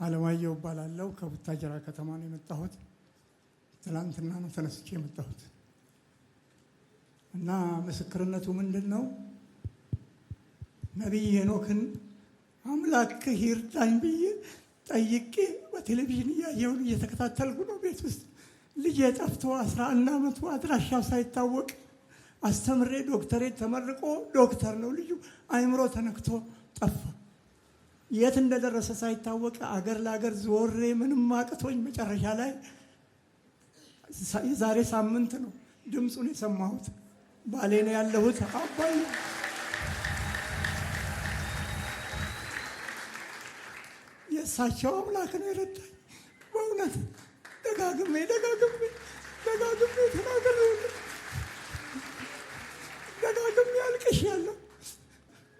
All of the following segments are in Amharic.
አለማየሁ እባላለሁ። ከቡታጀራ ከተማ ነው የመጣሁት። ትናንትና ነው ተነስቼ የመጣሁት እና ምስክርነቱ ምንድነው? ነቢይ ሄኖክን አምላክህ ይርዳኝ ብዬ ጠይቄ በቴሌቪዥን እያየሁ እየተከታተልኩ ነው። ቤት ውስጥ ልጄ ጠፍቶ 11 ዓመቱ አድራሻው ሳይታወቅ አስተምሬ ዶክተሬት ተመርቆ ዶክተር ነው ልጁ። አይምሮ ተነክቶ ጠፋ። የት እንደደረሰ ሳይታወቅ አገር ለአገር ዞሬ ምንም አቅቶኝ መጨረሻ ላይ የዛሬ ሳምንት ነው ድምፁን የሰማሁት። ባሌ ነው ያለሁት። አባይ የእሳቸው አምላክ ነው የረዳኝ። በእውነት ደጋግሜ ተናግሬ ደጋግሜ አልቅሻለሁ።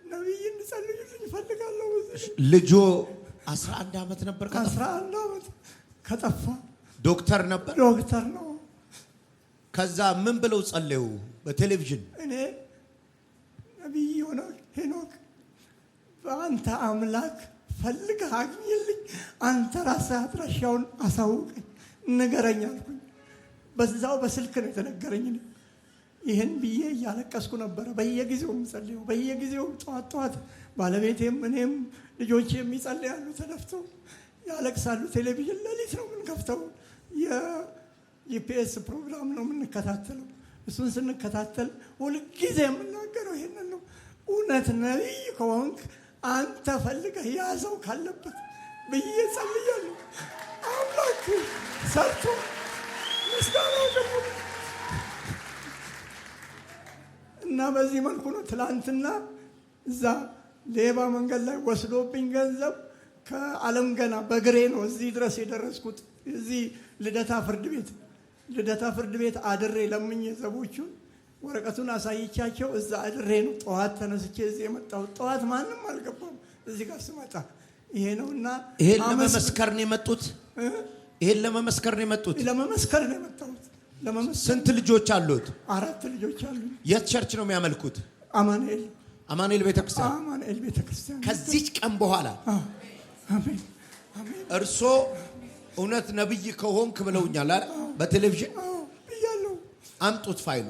ነቢይ እንጸልዩልኝ እፈልጋለሁ። ልጆ 11 ዓመት ነበር። 11 ዓመት ከጠፋ ዶክተር ነበር። ዶክተር ነው። ከዛ ምን ብለው ጸለዩ? በቴሌቪዥን እኔ ነቢይ ሄኖክ በአንተ አምላክ ፈልገህ አግኝልኝ፣ አንተ ራስህ አድራሻውን አሳውቀኝ፣ ንገረኝ አልኩኝ። በዛው በስልክ ነው የተነገረኝ። ይህን ብዬ እያለቀስኩ ነበረ። በየጊዜው የምጸልየው በየጊዜው ጠዋት ባለቤቴም እኔም ልጆቼ የሚጸልያሉ፣ ተደፍተው ያለቅሳሉ። ቴሌቪዥን ሌሊት ነው የምንከፍተው። የጂፒኤስ ፕሮግራም ነው የምንከታተለው። እሱን ስንከታተል ሁልጊዜ የምናገረው ይሄንን ነው። እውነት ነቢይ ከሆንክ አንተ ፈልገህ ያዘው ካለበት ብዬ ጸልያለሁ። አምላክ ሰርቶ ምስጋና ደግሞ እና በዚህ መልኩ ነው። ትላንትና እዛ ሌባ መንገድ ላይ ወስዶብኝ ገንዘብ ከዓለም ገና በግሬ ነው እዚህ ድረስ የደረስኩት። እዚህ ልደታ ፍርድ ቤት አድሬ ለምኜ ዘቦቹን ወረቀቱን አሳይቻቸው እዛ አድሬ ነው ጠዋት ተነስቼ እዚህ የመጣሁት። ጠዋት ማንም አልገባም እዚህ ጋር ስመጣ። ይሄ ነውና ይሄን ለመመስከር ነው የመጡት። ለመመስከር ነው የመጣሁት። ስንት ልጆች አሉት? 4 ልጆች አሉኝ። የት ቸርች ነው የሚያመልኩት? አማኑኤል ቤተክርስቲያን። ከዚች ቀን በኋላ አሜን እርሶ እውነት ነብይ ከሆንክ ብለውኛል አይደል? በቴሌቪዥን ብያለሁ። አምጡት ፋይሉ።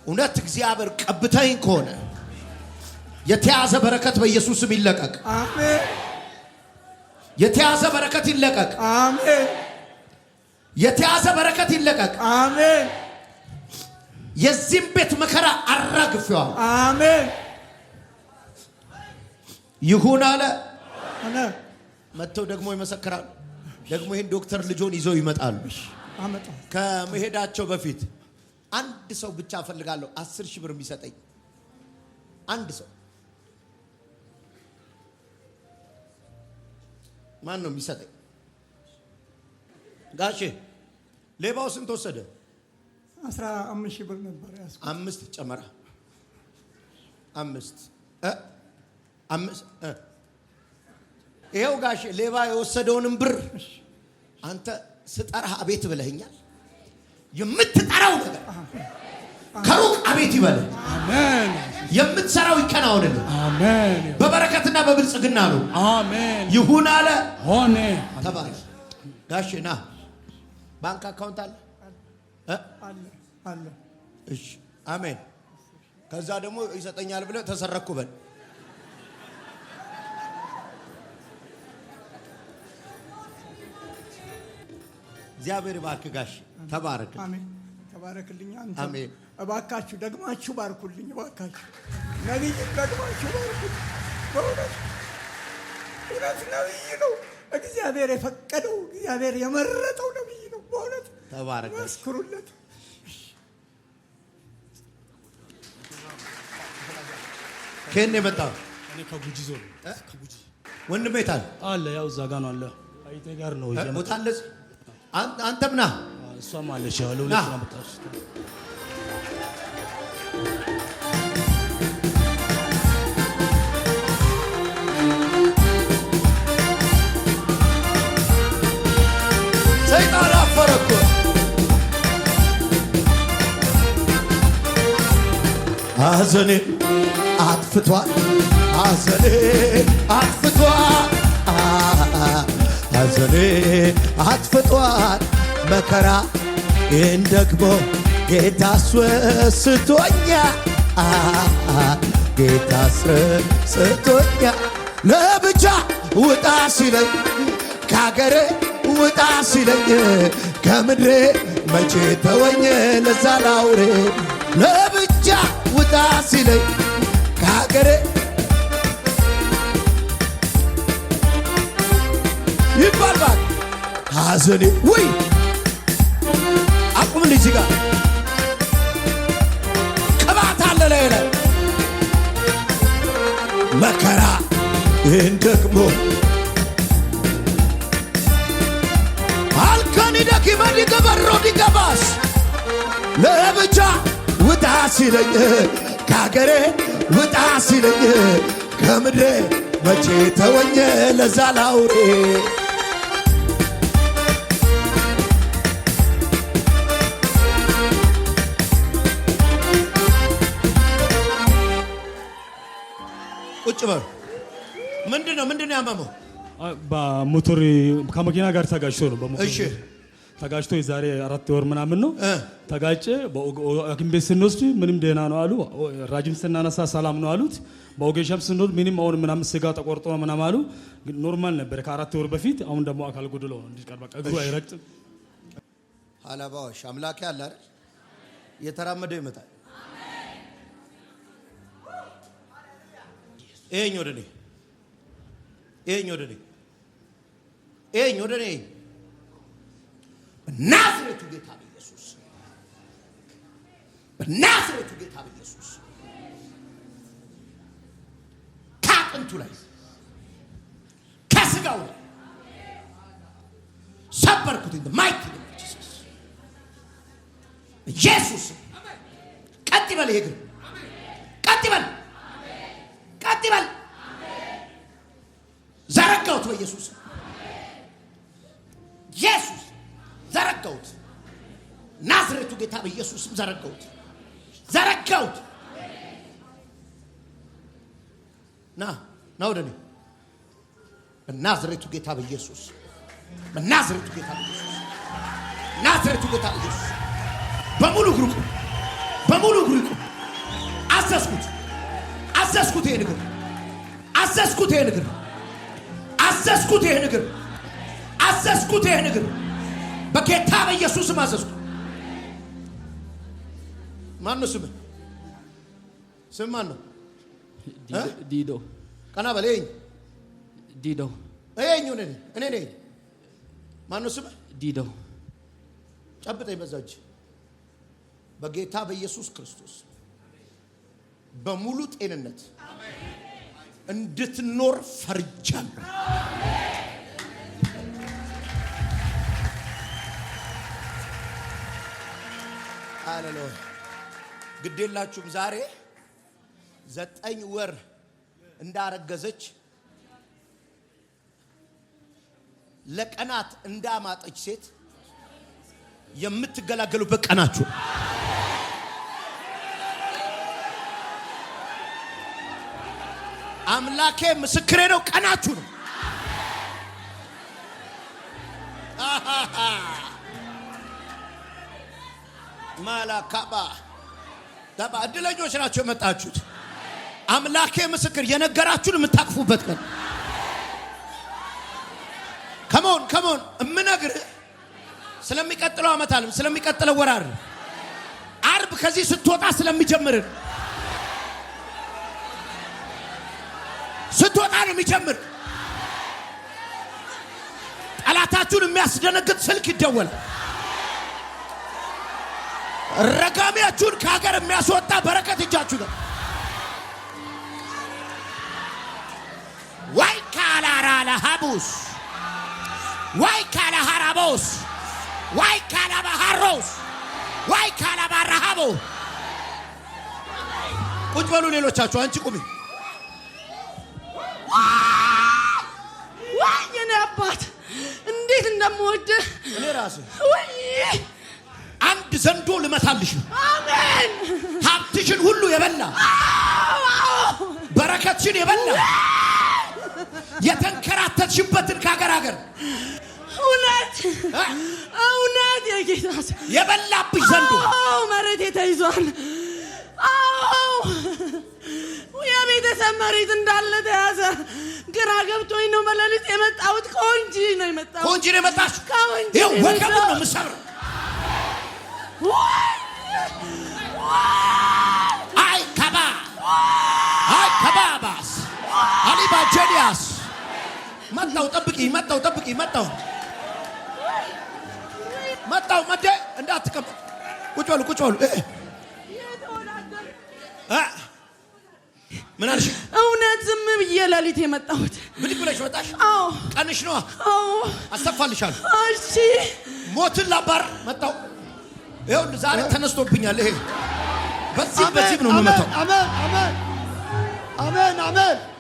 እውነት እግዚአብሔር ቀብተኝ ከሆነ የተያዘ በረከት በኢየሱስ ስም ይለቀቅ። አሜን። የተያዘ በረከት ይለቀቅ። አሜን። የተያዘ በረከት ይለቀቅ። አሜን። የዚህም ቤት መከራ አራግፈዋል። አሜን። ይሁን አለ። መጥተው ደግሞ ይመሰክራሉ። ደግሞ ይሄን ዶክተር ልጆን ይዘው ይመጣሉ። ከመሄዳቸው በፊት አንድ ሰው ብቻ ፈልጋለሁ 10,000 ብር የሚሰጠኝ አንድ ሰው። ማን ነው የሚሰጠኝ? ጋሼ ሌባው ስንት ወሰደ? 15,000 ብር ነበር ያስኩት። 5 ጨመራ 5 ይሄው ጋሼ ሌባ የወሰደውንም ብር አንተ ስጠራህ አቤት ብለኸኛል። የምትጠራው ነገር ከሩቅ አቤት ይበል። አሜን። የምትሰራው ይከናወንልህ። አሜን። በበረከትና በብልጽግና ነው። አሜን። ይሁን አለ ሆነ። ተባረክ ጋሼ። ና ባንክ አካውንት አለ አለ። እሺ አሜን። ከዛ ደግሞ ይሰጠኛል ብለህ ተሰረኩ በል። እግዚአብሔር ባርክ ጋሽ። ተባረክ። አሜን። ተባረክልኝ አንተ። አሜን። እባካችሁ ደግማችሁ ባርኩልኝ። እባካችሁ ነቢይ ደግማችሁ ባርኩልኝ። በእውነት ነቢይ ነው እግዚአብሔር የፈቀደው፣ እግዚአብሔር የመረጠው ነቢይ ነው። በእውነት ተባረክ። መስክሩለት። ከእኔ የመጣው እኔ ከጉጂ ዞን ከጉጂ ወንድሜ አለ። ያው እዛ ጋር ነው አለ። አይቴ ጋር ነው ሞታለች። አንተም ና። እሷም አለች። ያው ለሁለት ነው መጣች። ሰይጣን አፈረኩ። ሐዘኔ አጥፍቷል፣ ሐዘኔ አጥፍቷል። ሐዘኔ አጥፍቷል መከራ ይህን ደግሞ ጌታ አስወስቶኛል ጌታ አስወስቶኛል ለብቻ ውጣ ሲለኝ ከአገሬ ውጣ ሲለኝ ከምድሬ መቼ ተወኝ ለዛ ላውሬ ለብቻ ውጣ ሲለኝ ከአገሬ ይባልባል ሐዘኔ ወይ አቁም ልጅ ጋር ቅባት አለ ላይ መከራ ይህን ደግሞ አልከኒ ደኪመ ሊገበሮ ዲገባስ ለብቻ ውጣ ሲለኝ ከአገሬ ውጣ ሲለኝ ከምድሬ መቼ ተወኝ ለዛ ላውሬ ቁጭ በል ምንድነው ያመመው? በሞተር ከመኪና ጋር ተጋጭቶ ነው። በሞተር እሺ ተጋጭቶ የዛሬ 4 ወር ምናምን ነው ተጋጨ። በሐኪም ቤት ስንወስድ ምንም ደህና ነው አሉ። ራጅም ስናነሳ ሰላም ነው አሉት። በኦጌሻም ስንወስድ ምንም አሁን ምናምን ስጋ ተቆርጦ ምናምን አሉ። ግን ኖርማል ነበር ከ4 ወር በፊት። አሁን ደግሞ አካል ጎደሎ ነው እንዲቀር በቃ እግሩ አይረግጥም። ሐላባዎች አምላክ ያለ አይደል የተራመደ ይመጣል። ይሄኝ ወደ እኔ በናዝሬቱ ጌታ በኢየሱስ ከአጥንቱ ላይ ከስጋው ላይ ሰበርኩት። ማይክ ኢየሱስ ቀጥ ይበል። ይሄ ግን ቀጥ ይበል። ዘረጋውት በኢየሱስ ዘረጋውት። ናዝሬቱ ጌታ በኢየሱስም ዘረጋውት። ና ወደ እኔ በናዝሬቱ ጌታ በኢየሱስ ናዝሬቱ ጌታ በኢየሱስ በሙሉ እግሩ አዘዝኩት። ይሄን እግር በጌታ በኢየሱስ አዘዝኩት። ማን ነው ስምህ? ስም ማን ነው? ዲዶ ቀና በለኝ። ዲዶ እኔ ነኝ። ማን ነው ስምህ? ዲዶ ጨብጠኝ በዛ እጅ በጌታ በኢየሱስ ክርስቶስ በሙሉ ጤንነት እንድትኖር ፈርጃለሁ። ሃሌሉያ። ግዴላችሁም ዛሬ 9 ወር እንዳረገዘች ለቀናት እንዳማጠች ሴት የምትገላገሉበት ቀናችሁ አምላኬ ምስክሬ ነው። ቀናችሁ ነው። ማላካባ ዳባ እድለኞች ናቸው የመጣችሁት። አምላኬ ምስክር የነገራችሁን የምታቅፉበት ቀን ከሞን እምነግርህ ስለሚቀጥለው ዓመት አለም ስለሚቀጥለው ወር አይደል። አርብ ከዚህ ስትወጣ ስለሚጀምር ስትወጣ ነው የሚጀምር። ጠላታችሁን የሚያስደነግጥ ስልክ ይደወል። ረጋሚያችሁን ከሀገር የሚያስወጣ በረከት እጃችሁ ነው። ዋይ ካላራ ለሃቡስ ዋይ ካላ ሃራቦስ ዋይ ካላ ባሃሮስ ዋይ ካላ ባራሃቦ ቁጭ በሉ ሌሎቻችሁ። አንቺ ቁሚ። ዋይ የኔ አባት እንዴት እንደምወድህ እኔ ራሴ ወይ አንድ ዘንዶ ልመታልሽ። አሜን። ሀብትሽን ሁሉ የበላ በረከትሽን የበላ የተንከራተትሽበትን ከሀገር እውነት የጌታ የበላብሽ ዘንዶ መሬት ተይዟል። የቤተሰብ መሬት እንዳለ ተያዘ። ግራ ገብቶኝ ነው በሌሊት የመጣሁት። ከወንጂ ነው የመጣሁት። ከወንጂ ነው የመጣሽ? ይኸው ወገቡን ነው የምሰብረው። አይ ከባባስ አሊባ ጀዲያስ መጣው። ጠብቂ መጣው መደ እንዳትቀመጥ። ቁጭ በሉ ምን አልሽ? እውነት ዝም ብዬ ሌሊት የመጣሁት። ብድግ ብለሽ መጣሽ? አዎ ቀንሽ ነው። አዎ አስተፋልሻለሁ። እሺ ሞትን ላባር መጣው። ይኸው ዛሬ ተነስቶብኛል። ይሄ በዚህ ነው የምመጣው።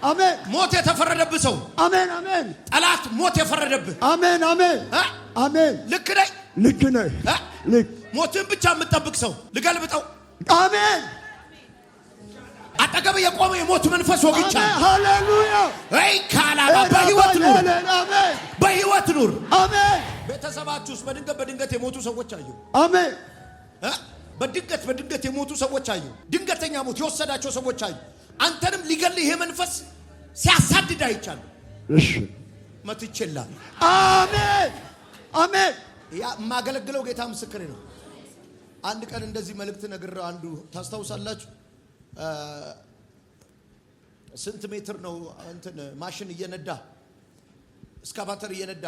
አሜን። ሞት የተፈረደብህ ሰው አሜን። ጠላት ሞት የፈረደብህ አሜን። ልክ ነኝ? ልክ ነህ። ሞትን ብቻ የምጠብቅ ሰው ልገልብጠው። አሜን። አጠገብ የቆመ የሞት መንፈስ ወግቻለሁ። ሃሌሉያ። አይ ካላባ በህይወት ኑር። አሜን። ቤተሰባችሁ ውስጥ በድንገት የሞቱ ሰዎች አዩ። አሜን። በድንገት የሞቱ ሰዎች አዩ። ድንገተኛ ሞት የወሰዳቸው ሰዎች አዩ። አንተንም ሊገልህ ይሄ መንፈስ ሲያሳድድ አይቻለሁ። እሺ መትቼልሃል። አሜን። ያ የማገለግለው ጌታ ምስክሬ ነው። አንድ ቀን እንደዚህ መልእክት ነግሬው አንዱ ታስታውሳላችሁ? ስንት ሜትር ነው እንትን ማሽን እየነዳ እስካቫተር እየነዳ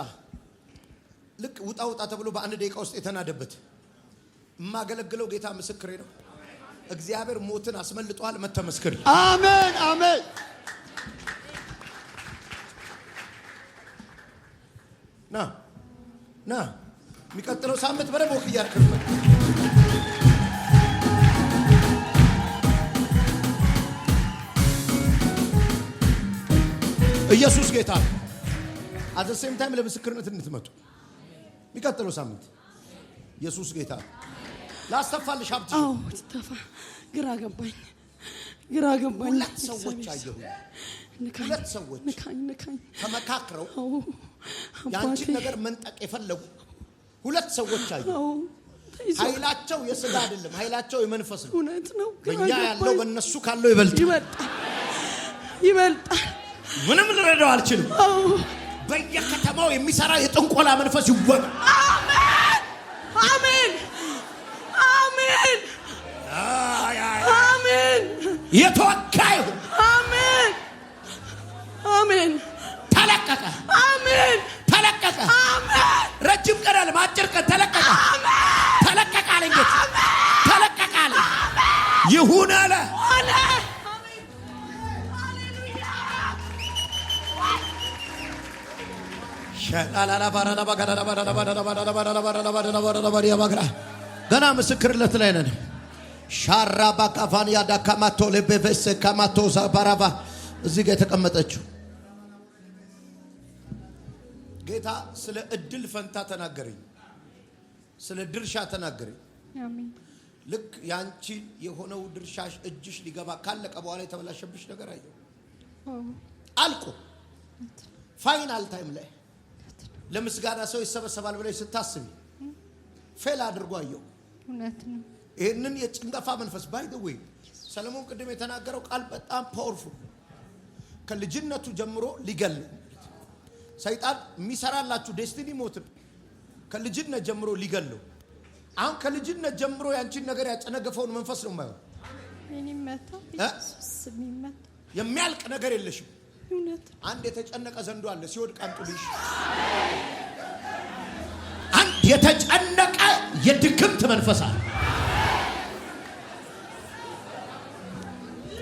ልክ ውጣ ተብሎ በአንድ ደቂቃ ውስጥ የተናደበት የማገለግለው ጌታ ምስክሬ ነው። እግዚአብሔር ሞትን አስመልጧል። መተመስክር። አሜን። ና የሚቀጥለው ሳምንት በደንብ ወክ እያደረግን ነው። ኢየሱስ ጌታ አት ዘ ሴም ታይም ለምስክርነት እንድትመጡ የሚቀጥለው ሳምንት ኢየሱስ ጌታ ላስተፋልሽ ሀብት ተፋ ግራ ገባኝ። ሁለት ሰዎች አየሁ። ሁለት ሰዎች ተመካክረው ያንቺን ነገር መንጠቅ የፈለጉ ሁለት ሰዎች አየሁ። ኃይላቸው የሥጋ አይደለም፣ ኃይላቸው የመንፈስ ነው። እውነት ነው። በእኛ ያለው በእነሱ ካለው ይበልጣል። ምንም ልረዳው አልችልም። በየከተማው የሚሰራ የጥንቆላ መንፈስ ይወጋ። አሜን። የተወጋ ይሁን። አሜን። ተለቀቀ። ተለቀቀ። ረጅም ቀን አለ፣ አጭር ቀን ተለቀቀ። ተለቀቀ አለ እንግዲህ ተለቀቀ አለ። ይሁን አለ። ገና ምስክርነት ላይ ነን። ሻራባ ካፋንያ ዳካማቶ ለበቨስ ካማቶ ዛባራባ እዚህ ጋር የተቀመጠችው ጌታ ስለ እድል ፈንታ ተናገረኝ፣ ስለ ድርሻ ተናገረኝ። አሜን። ልክ ያንቺ የሆነው ድርሻሽ እጅሽ ሊገባ ካለቀ በኋላ የተበላሸብሽ ነገር አየሁ። አልቆ ፋይናል ታይም ላይ ለምስጋና ሰው ይሰበሰባል ብለሽ ስታስቢ ፌል አድርጎ አየሁ። እውነት ነው። ይሄንን የጭንገፋ መንፈስ ባይ ዘ ዌይ ሰለሞን ቅድም የተናገረው ቃል በጣም ፓወርፉል። ከልጅነቱ ጀምሮ ሊገል ሰይጣን የሚሰራላችሁ ዴስቲኒ ሞትን ከልጅነት ጀምሮ ሊገለው። አሁን ከልጅነት ጀምሮ ያንቺን ነገር ያጨነገፈውን መንፈስ ነው የማየው። የሚያልቅ ነገር የለሽም። አንድ የተጨነቀ ዘንዶ አለ፣ ሲወድቅ አንጡልሽ። አንድ የተጨነቀ የድግምት መንፈስ አለ።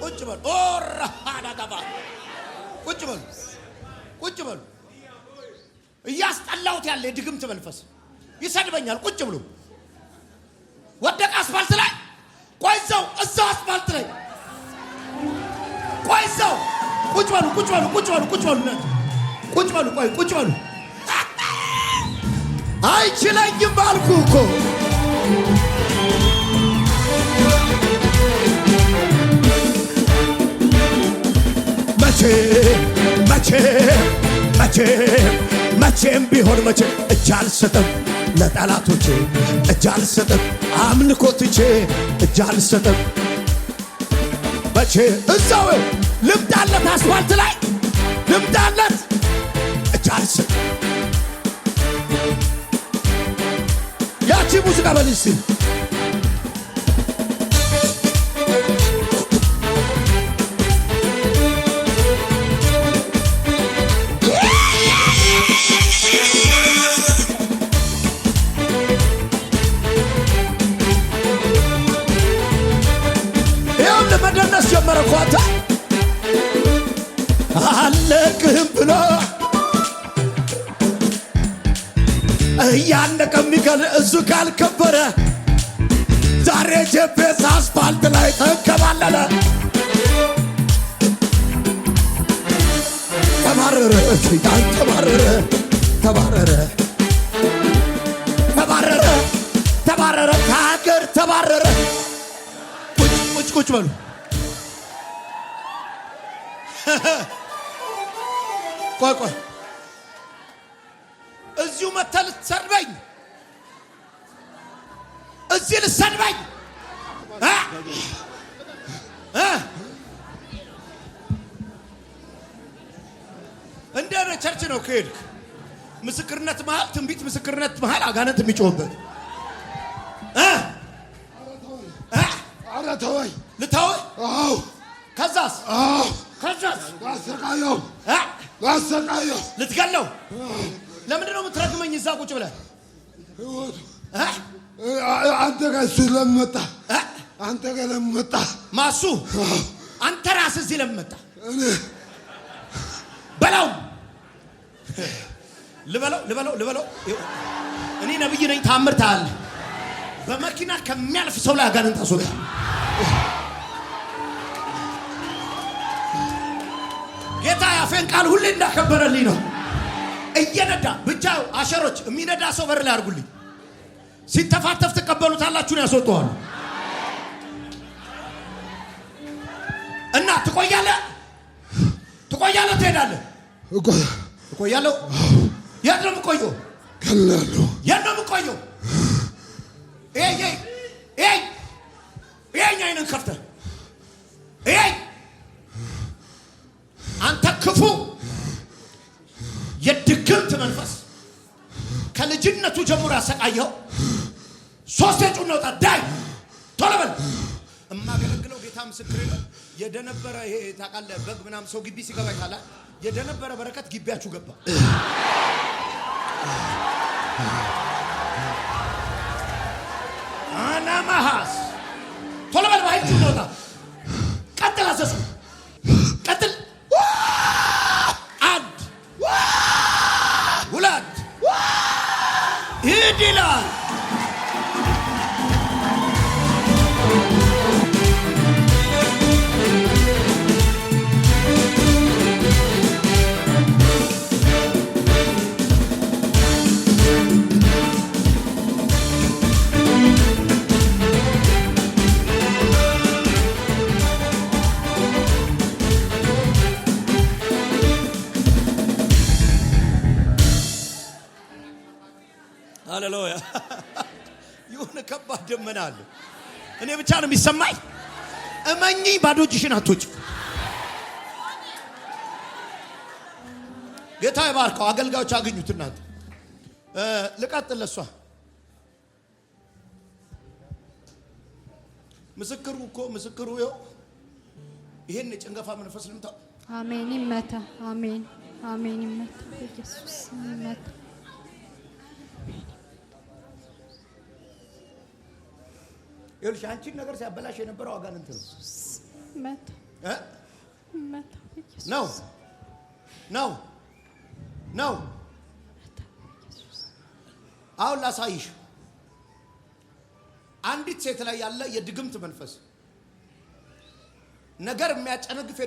ቁጭ በሉ። ኦራሃዳጋባ ቁጭ በሉ፣ ቁጭ በሉ። እያስጠላሁት ያለ የድግምት መንፈስ ይሰድበኛል። ቁጭ ብሎ ወደቀ አስፋልት ላይ። ቆይዘው እዛው አስፋልት ላይ ቆይዘው ቁጭ በሉ፣ ቁጭ በሉ፣ ቁጭ በሉ፣ ቁጭ በሉ፣ ቁጭ በሉ። ቆይ ቁጭ በሉ። አይችለኝም ባልኩ እኮ መቼ መቼም ቢሆን መቼ እጅ አልሰጥም ለጠላቶቼ እጅ አልሰጥም አምልኮትቼ እጅ አልሰጥም መቼ እዛው ልምጣለት አስፋልት ላይ ልምጣለት እጅ አልሰጥም ያቺ ሙዚቃ በልሲ መደነስ ጀመረ ኳታ አለቅህም ብሎ እያነቀ ሚከል እሱ ካልከበረ ዛሬ ጄፒኤስ አስፋልት ላይ ተንከባለለ ተባረረ ሰይጣን ተባረረ ተባረረ ተባረረ ተባረረ ከሀገር ተባረረ ቁጭ በሉ ቆይ እዚሁ መተህ ልትሰድበኝ እዚህ ልትሰድበኝ እንደ ቸርች ነው ከሄድክ ምስክርነት መሃል ትንቢት ምስክርነት መሃል አጋንንት የሚጮህበት ተወኝ ልተወኝ አዎ ከዛስ ከዛስ ላሰቃየው ልትገለው ለምንድን ነው የምትረግመኝ እዛ ቁጭ ብለህ አንተ ጋር እሱ ለምን መጣ አንተ ጋር ለምን መጣ ማሱ አንተ ራስህ እዚህ ለምን መጣ በለው ልበለው እኔ ነብይ ነኝ ታምር ታያለህ በመኪና ከሚያልፍ ሰው ላይ አጋንንት አስወጣ ጌታ ያፌን ቃል ሁሌ እንዳከበረልኝ ነው እየነዳ ብቻው አሸሮች የሚነዳ ሰው በር ላይ አድርጉልኝ ሲተፋተፍ ተቀበሉታላችሁ ነው ያስወጣዋል እና ትቆያለህ ትሄዳለህ እቆያለሁ የት ነው የምቆየው ገላለሁ የት ነው የምቆየው ኤይ አይንን ከፍተህ ኤይ አንተ ክፉ የድግምት መንፈስ ከልጅነቱ ጀምሮ ያሰቃየው ሶስት የጩን ነው ዳይ ቶሎ በል እማገለግለው ጌታ ምስክሬ ነው የደነበረ ይሄ ታውቃለህ በግ ምናምን ሰው ግቢ ሲገባ ይታላል የደነበረ በረከት ግቢያችሁ ገባ አናማሃስ ቶሎ በል ባይ ጩን ነው ቀጥል አሰሱ ቀጥል ሁለት ሂድ ይላል ሃሌሉያ የሆነ ከባድ ደመና አለ እኔ ብቻ ነው የሚሰማኝ እመኚ ባዶ እጅሽን አትወጪ ጌታ ይባርከው አገልጋዮች አገኙት እናንተ ልቀጥል ለሷ ምስክሩ ይኸው ይሄን የጭንገፋ መንፈስ ልምታ አሜን ይመታ አሜን ይመታ ኢየሱስ ይመታ ይኸውልሽ አንቺን ነገር ሲያበላሽ የነበረው አጋንንት ነው መታ ነው አሁን ላሳይሽ አንዲት ሴት ላይ ያለ የድግምት መንፈስ ነገር የሚያጨነግፍ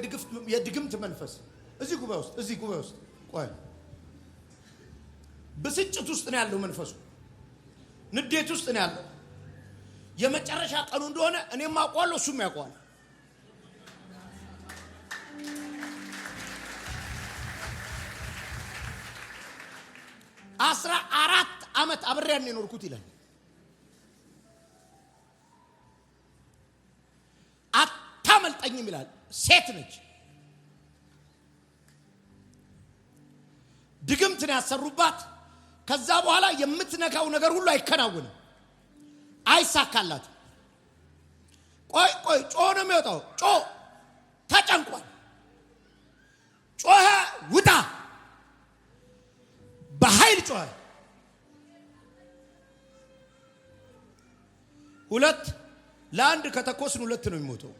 የድግምት መንፈስ እዚህ ጉባኤ ውስጥ ቆይ ብስጭት ውስጥ ነው ያለው መንፈሱ ንዴት ውስጥ ነው ያለው የመጨረሻ ቀኑ እንደሆነ እኔም አውቀዋለሁ እሱም ያውቀዋል 14 ዓመት አብሬያን የኖርኩት ይላል። አታመልጠኝም ይላል። ሴት ነች። ድግምት ነው ያሰሩባት። ከዛ በኋላ የምትነካው ነገር ሁሉ አይከናወንም፣ አይሳካላት። ቆይ ጮ ነው የሚወጣው። ጮ ተጨንቋል። ጮኸ፣ ውጣ፣ በኃይል ጮኸ። 2 ለ1 ከተኮስን 2 ነው የሚሞተው።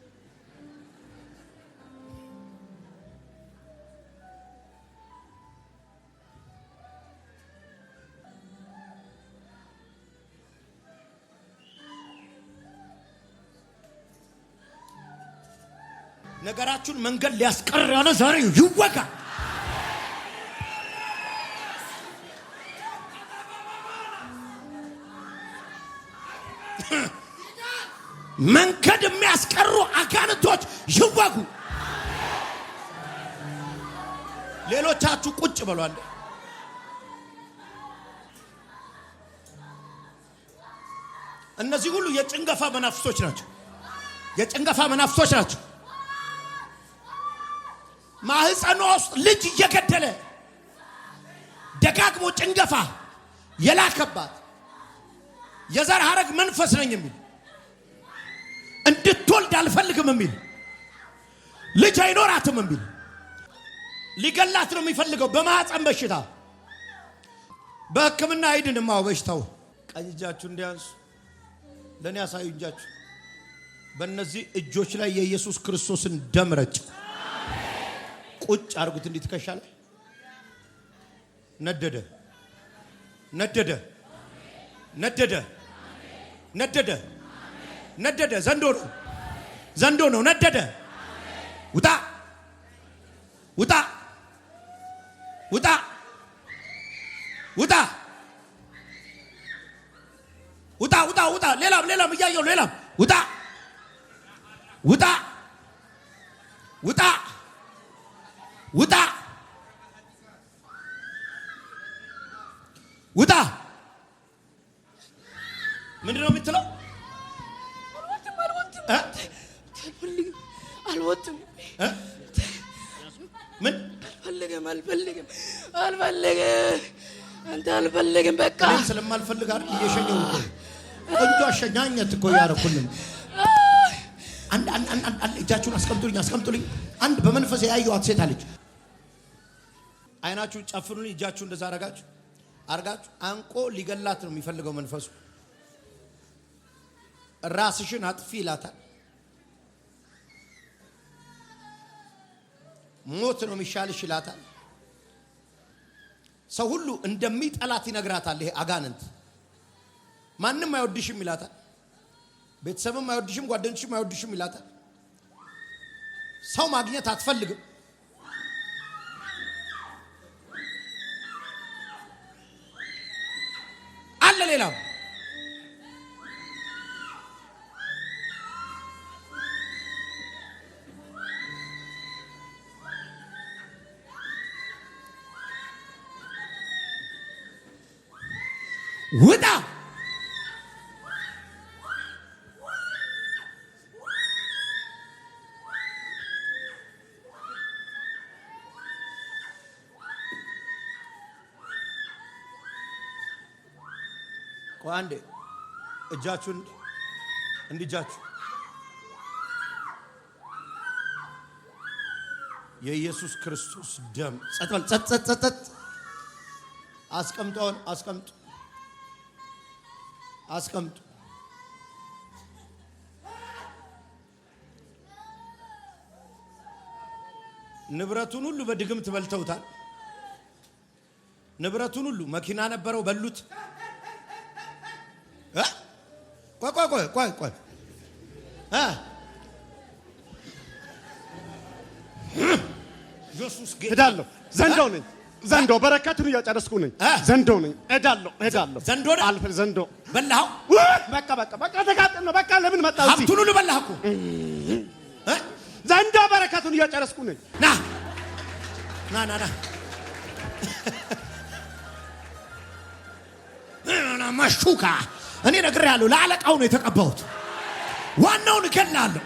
ነገራችሁን መንገድ ሊያስቀር ያለ ዛሬ ይወጋ። መንገድ የሚያስቀሩ አጋንንቶች ይወጉ። ሌሎቻችሁ ቁጭ በሏል። እነዚህ ሁሉ የጭንገፋ መናፍስቶች ናቸው። የጭንገፋ መናፍስቶች ናቸው። ማህፀኗ ውስጥ ልጅ እየገደለ ደጋግሞ ጭንገፋ የላከባት የዘር ሐረግ መንፈስ ነኝ የሚል እንድትወልድ አልፈልግም የሚል ልጅ አይኖራትም የሚል ሊገላት ነው የሚፈልገው በማህፀን በሽታ። በሕክምና አይድንም። በሽታው ቀኝ እጃችሁ እንዲያንሱ ለኔ ያሳዩ እጃችሁ። በእነዚህ እጆች ላይ የኢየሱስ ክርስቶስን ደም ረጭ። ቁጭ አርጉት። እንዴት ከሻለ ነደደ ነደደ ነደደ ነደደ ነደደ። ዘንዶ ነው ነደደ። ውጣ ውጣ ውጣ ውጣ ውጣ ውጣ ውጣ። ሌላም እያየው ሌላም ውጣ ውጣ ውጣ ውጣ ውጣ። ምንድነው የምትለው? አልወጥም። ምን አልፈልግም። አንተ አልፈልግም። በቃ እኔም ስለማልፈልግ አይደል እየሸኘው እኮ ቆንጆ አሸኛኘት እኮ ያረኩልኝ። አንድ እጃችሁን አስቀምጡልኝ። አንድ በመንፈስ ያየኋት ሴት አለች። አይናችሁን ጨፍኑልኝ። እጃችሁን እንደዛ አርጋችሁ አንቆ ሊገላት ነው የሚፈልገው መንፈሱ። ራስሽን አጥፊ ይላታል። ሞት ነው የሚሻልሽ ይላታል። ሰው ሁሉ እንደሚጠላት ይነግራታል። ይሄ አጋንንት ማንም አይወድሽም ይላታል። ቤተሰብም አይወድሽም፣ ጓደኞችም አይወድሽም ይላታል። ሰው ማግኘት አትፈልግም። አለ ሌላም ውጣ አንዴ እጃችሁን እንዲጃችሁ የኢየሱስ ክርስቶስ ደም ጸጥ አስቀምጡ። ንብረቱን ሁሉ በድግምት በልተውታል። ንብረቱን ሁሉ መኪና ነበረው በሉት። ቆይ ኢየሱስ ሄዳለሁ። ዘንዶ በረከቱን እያጨረስኩ ነኝ። ዘንዶ ነኝ። ሄዳለሁ። ዘንዶ በላው። በቃ ተጋጥን ነው። በቃ ለምን መጣው? እዚህ ሀብቱን ሁሉ በላህ እኮ። ዘንዶ በረከቱን እያጨረስኩ ነኝ። ና መሹካ እኔ ነግሬያለሁ። ለአለቃው ነው የተቀባሁት። ዋናውን እገላለሁ።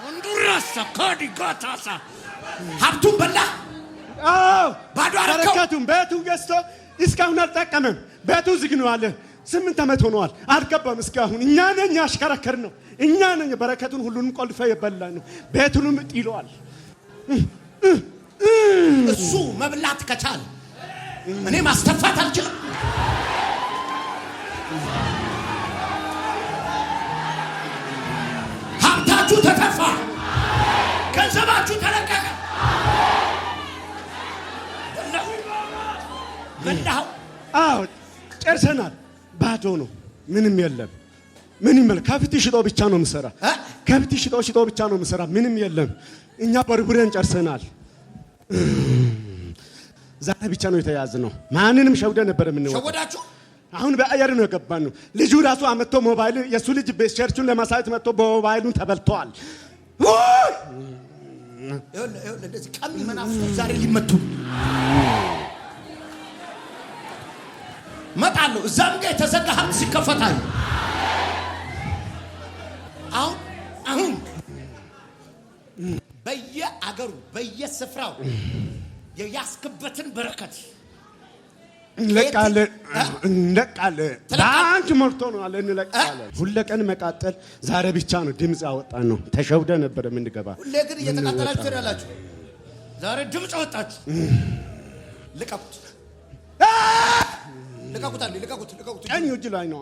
እንዱራሳ ካዲጋታሳ ሀብቱን በላ። ባዶ አረከው። በረከቱን ቤቱን ገዝቶ እስካሁን አልጠቀመም። ቤቱ ዝግ ነው አለ። 8 ዓመት ሆኗል። አልገባም እስካሁን። እኛ ነን ያሽከረከር ነው። እኛ ነን በረከቱን ሁሉንም ቆልፈ የበላ ነው። ቤቱንም ጥሏል። እሱ መብላት ከቻለ እኔ ማስተፋት አልችልም። ሀብታችሁ ተተፋ፣ ገንዘባችሁ ተለቀቀ። በላው። አዎ ጨርሰናል። ባዶ ነው። ምንም የለም። ምንም የለም። ከብት ሽጦ ብቻ ነው የምሰራ። ከብት ሽጦ ብቻ ነው የምሰራ። ምንም የለም። እኛ በርብረን ጨርሰናል። ዛሬ ብቻ ነው የተያዝነው። ማንንም ሸውደ ነበር የምንወጣው። ሸወዳችሁ? አሁን በአየር ነው የገባነው። ልጁ ራሱ አመጥቶ ሞባይል የሱ ልጅ ቸርቹን ለማሳየት መጥቶ በሞባይሉን ተበልቷል። እንደዚህ ቀሚ መናፍስቶች ዛሬ ሊመቱ መጣለሁ። እዛም ጋር የተዘጋ ሀብት ሲከፈታል። አሁን በየአገሩ በየስፍራው የያስክበትን በረከት እንለቃለን። ባንክ ሞልቶ ነው አለ። እንለቃለን። ሁሌ ቀን መቃጠል። ዛሬ ብቻ ነው ድምፅ ያወጣን ነው። ተሸውደ ነበር የምንገባ። ሁሌ ግን እየተቃጠላችሁ ትሄዳላችሁ። ዛሬ ድምፅ አወጣችሁ። ልቀቁት። ልቀቁት። ቀኝ እጅ ላይ ነው።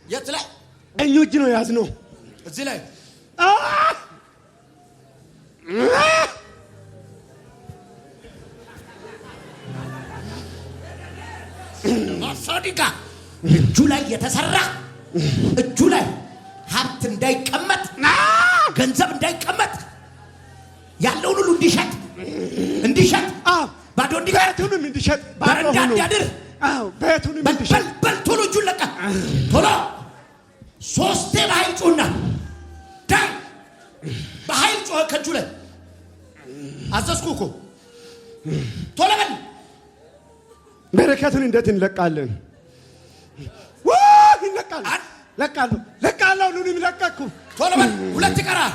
የት ላይ? ቀኝ እጅ ነው ያዝነው። እዚህ ላይ ማሳዲጋ እጁ ላይ የተሰራ እጁ ላይ ሀብት እንዳይቀመጥ ገንዘብ እንዳይቀመጥ ያለውን ሁሉ እንዲሸጥ ባዶ እንዲሸጥ በረንዳ እንዲያድር ቤቱንም እንዲሸጥ በል ቶሎ እጁን ለቀ። ቶሎ 3 በኃይል ጮህና ዳይ በኃይል ጮህ። ከእጁ ላይ አዘዝኩ እኮ ቶሎ በል። በረከትን እንዴት እንለቃለን? ለቃለሁ። ሁሉንም ለቀኩ። ቶሎ በል። 2 ይቀራል።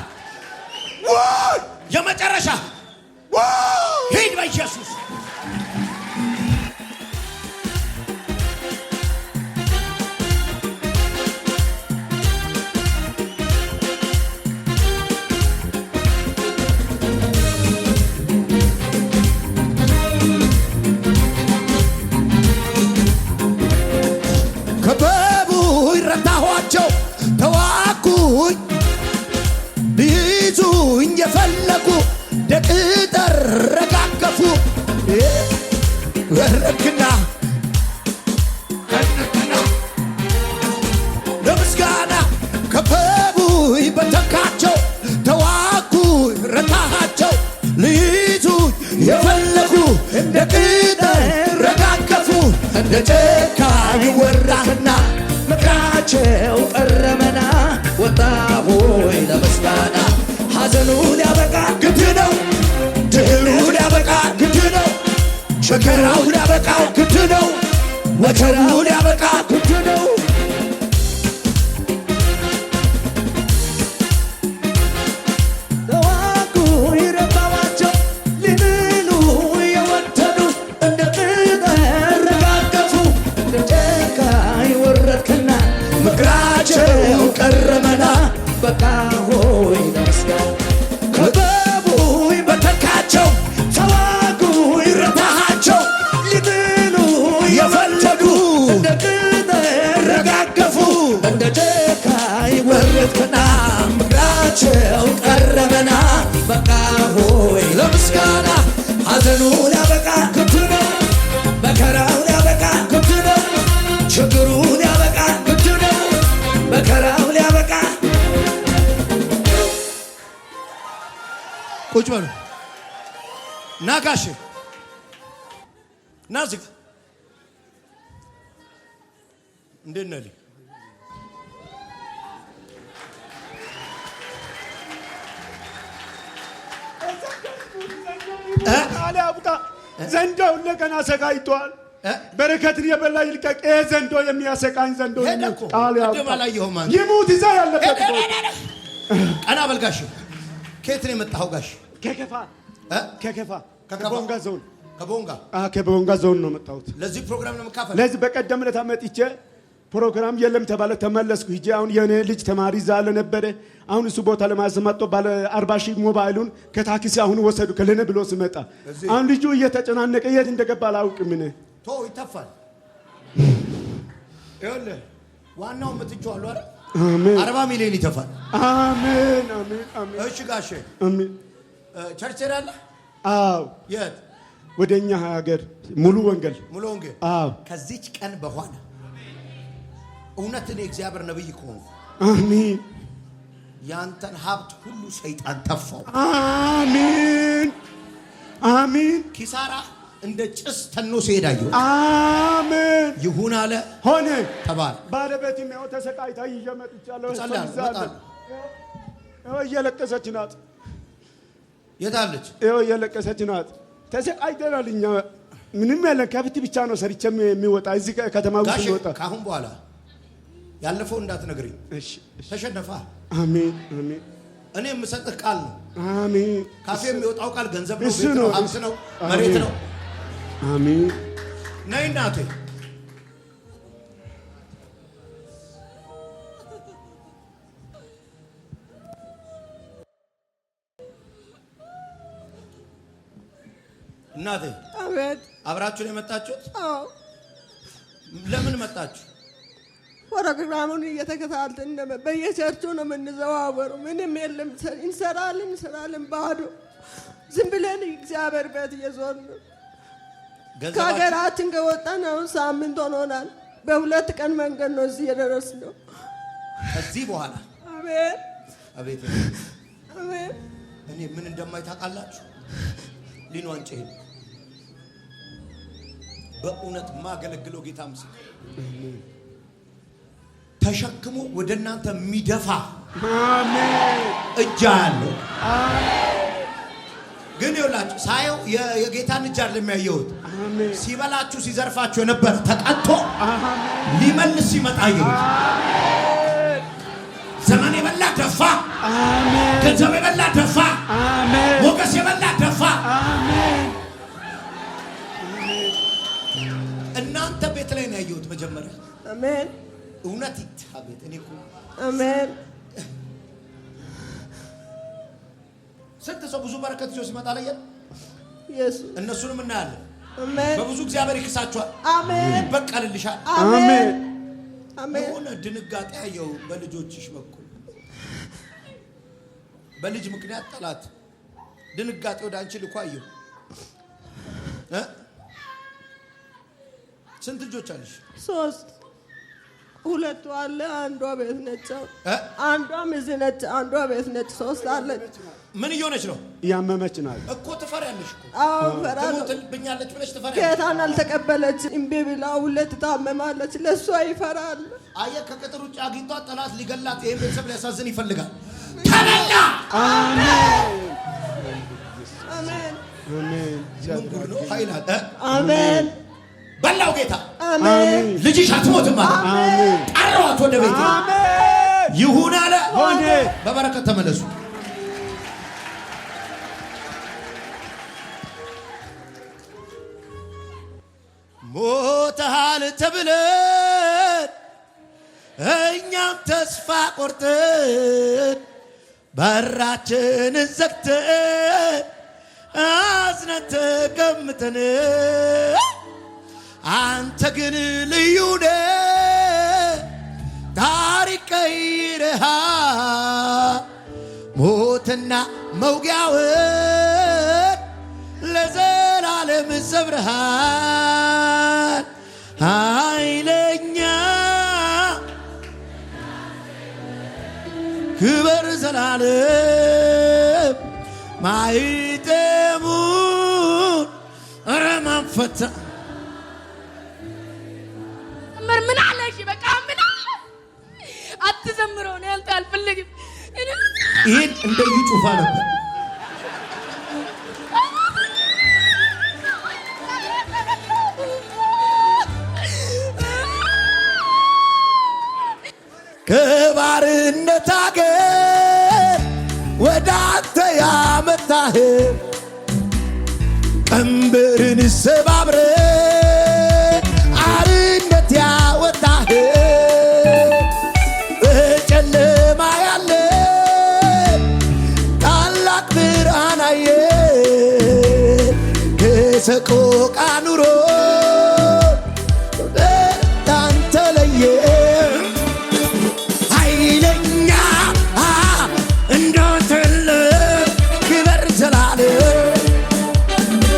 የመጨረሻ ሂድ በኢየሱስ ተዋኩኝ ቢይዙኝ የፈለጉ ደቅ ተረጋገፉ። ወረድክና ለምስጋና ከበቡኝ በተካቸው ተዋኩኝ ረታሃቸው ሊይዙኝ የፈለጉ ደቅ ተረጋገፉ። እንደ ጨካኝ ወራህና ምክራቸው ቀረመና ወጣ ሆይ ለምስጋና። ሐዘኑ ሊያበቃ ግድ ነው፣ ድሉ ሊያበቃ ግድ ነው፣ መከራው ሊያበቃ ግድ ነው፣ መከራው ሊያበቃ ግድ ነው። ተዋጉ ይረባዋቸው ሊምሉ የወደዱ እንደ ተረጋገፉ። እንደ ጨካኝ ወረድክና ምክራቸው ቀረመና በቃ ሆይ ለምስጋና። ከበቡኝ በተካቸው ተዋጉኝ ረታሃቸው ሊምሉ የፈለጉ እንደ ተረጋገፉ። እንደ ጨካኝ ወረድክና ምክራቸው ቀረመና በቃ ሆይ ለምስጋና። ሐዘኑ ሊያበቃ ግድ ነው፣ መከራው ሊያበቃ ግድ ነው፣ ችግሩ ሊያበቃ ግድ ነው፣ መከራው ሊያበቃ። ቁጭ በሉ። ና ጋሼ ና ዝግ። እንዴት ነህ? አለ አቡታ ዘንዶው ለገና ሰጋይቷል። በረከትን የበላ ይልቀቅ። ዘንዶ የሚያሰቃኝ ዘንዶ ቃል ያው ይሙት ይዛ ያለበት ቀና በልጋሽ ከየት ነው የመጣኸው ጋሽ? ከቦንጋ ዞን ከቦንጋ ዞን ነው መጣሁት። ለዚህ ፕሮግራም ነው መካፈል። ለዚህ በቀደም ዕለት መጥቼ ፕሮግራም የለም ተባለ ተመለስኩ። ሂጄ አሁን የኔ ልጅ ተማሪ ዛለ ነበረ። አሁን እሱ ቦታ ለማስመጣ ባለ 40 ሺህ ሞባይሉን ከታክሲ አሁን ወሰዱ ከለነ ብሎ ሲመጣ አሁን ልጁ እየተጨናነቀ የት እንደገባ አላውቅም። እኔ ይተፋል ይኸውልህ ዋናው ምትጫው አሉ አይደል? አሜን 40 ሚሊዮን ይተፋል። አሜን አሜን አሜን። እሺ ጋሼ አሜን። ቸርች ሄዳለህ? አዎ። የት? ወደኛ ሀገር ሙሉ ወንጌል። አዎ። ከዚች ቀን በኋላ እውነት እኔ እግዚአብሔር ነብይ ከሆንኩ አሜን ያንተን ሀብት ሁሉ ሰይጣን ተፋው። አሜን አሜን። ኪሳራ እንደ ጭስ ተኖ ሲሄዳየው አሜን ይሁን አለ ሆነ ተባለ። ባለቤት ነው ተሰቃይታ ይጀመጥቻለሁ ሰላም እየለቀሰች ናት። የታለች? እየለቀሰች ናት። ተሰቃይተናል እኛ ምንም ያለ ከብት ብቻ ነው ሰርቼም የሚወጣ እዚህ ከተማ ውስጥ የሚወጣ። ካሁን በኋላ ያለፈው እንዳትነግሪኝ እሺ? ተሸነፋ። አሜን አሜን። እኔ የምሰጥህ ቃል ነው። አሜን። ካፌ የሚወጣው ቃል ገንዘብ ነው፣ ቤት ነው፣ ሀብት ነው፣ መሬት ነው። አሜን። ነይ እናቴ። እናቴ አቤት። አብራችሁ ነው የመጣችሁት? አዎ። ለምን መጣችሁ? ፕሮግራሙን እየተከታተልን በየቸርቹ ነው የምንዘዋወረው። ምንም የለም። እንሰራለን ባዶ ዝም ብለን እግዚአብሔር ቤት እየዞርን ነው። ከሀገራችን ከወጣን አሁን ሳምንት ሆኖናል። በ2 ቀን መንገድ ነው እዚህ የደረስነው። ከዚህ በኋላ አሜን አቤት አሜን። እኔ ምን እንደማይታቃላችሁ ሊኖ አንጨ በእውነት ማገለግለው ጌታ ምስክር ተሸክሞ ወደ እናንተ የሚደፋ አሜን እጅ አለው። ግን ይኸውላችሁ ሳየው የጌታን እጅ አይደለም የሚያየሁት። ሲበላችሁ ሲዘርፋችሁ የነበረ ተቀጥቶ ሊመልስ ሲመጣ ይሁን። ዘመን የበላ ደፋ፣ ገንዘብ የበላ ደፋ፣ ሞገስ የበላ ደፋ። እናንተ ቤት ላይ ነው ያየሁት መጀመሪያ። አሜን እውነት ይታበት እኔ እኮ አሜን። ስንት ሰው ብዙ በረከት ይዞ ሲመጣ ለየን ኢየሱስ እነሱንም እናያለን። አሜን። በብዙ እግዚአብሔር ይክሳቸዋል። አሜን። ይበቀልልሻል። አሜን አሜን። የሆነ ድንጋጤ ያየው በልጆችሽ በኩል በልጅ ምክንያት ጠላት ድንጋጤ ወደ አንቺ ልኮ አየሁ። ስንት ልጆች አለሽ? 3 2 አለ። አንዷ ቤት ነች። አንዷም እዚህ ነች። አንዷ ቤት ነች። 3 አለች። ምን እየሆነች ነው? ያመመች ናት እኮ ትፈሪያለሽ እኮ። አዎ እፈራለሁ። ትሞትብኛለች ብለሽ ትፈሪያለሽ። ጌታን አልተቀበለች። እምቢ ብላ ሁለት ታመማለች። ለሷ ይፈራል። አየህ ከቅጥር ውጭ አግኝቷት ጠላት ሊገላት ይሄን ቤተሰብ ሊያሳዝን ይፈልጋል። ተበላ። አሜን አሜን አሜን። ምን ነው ኃይል አለ። አሜን በላው ጌታ። አሜን። ልጅሽ አትሞትም። አሜን። ጠራዋት ወደ ቤት። አሜን ይሁን አለ ሆነ። በበረከት ተመለሱ። ሞተሃል ተብለን እኛም ተስፋ ቆርጠን በራችንን ዘግተን አዝነን ተቀምጠን አንተ ግን ልዩ ነህ፣ ታሪክ ቀይረሃል። ሞትና መውጊያውን ለዘላለም ሰብረሃል። ኃይለኛ ክብር ዘላለም ማይጠሙን ረማን ፈታ ምን አለሽ? በቃ ምን አትዘምረው ነው ያልኩት። አልፈልግም። ይሄን እንደዩ ጩፋ ነበር። ከባርነት አገር ወደ አንተ ያመጣህ ቀንበርን ሰባብረ አርነት ያወጣህ በጨለማ ያለ ታላቅ ብርሃን አየ ከሰቆቃ ኑሮ አንተ ለየ ኃይለኛ እንደተለ ክበር ዘላለም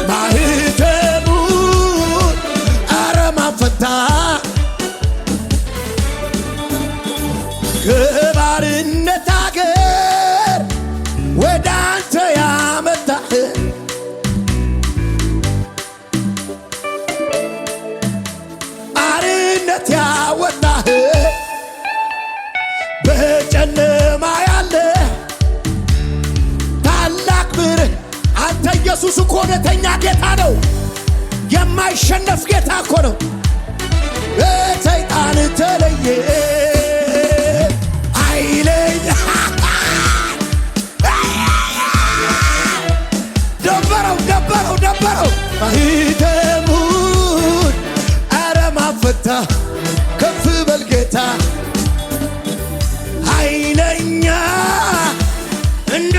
ማህተሙን አረማን ፈታ ከባርነት አገር ወደ አንተ ያመጣህ አርነት ያወጣህ በጨለማ ያለ ታላቅ ብርሃን አንተ ኢየሱስ እኮ እውነተኛ ጌታ ነው። የማይሸነፍ ጌታ እኮ ነው። ሰይጣን ተለየ ኃይለኛ ደበረው ማህተሙን አረማን ፈታ ከፍ በል ጌታ ኃይለኛ እንደ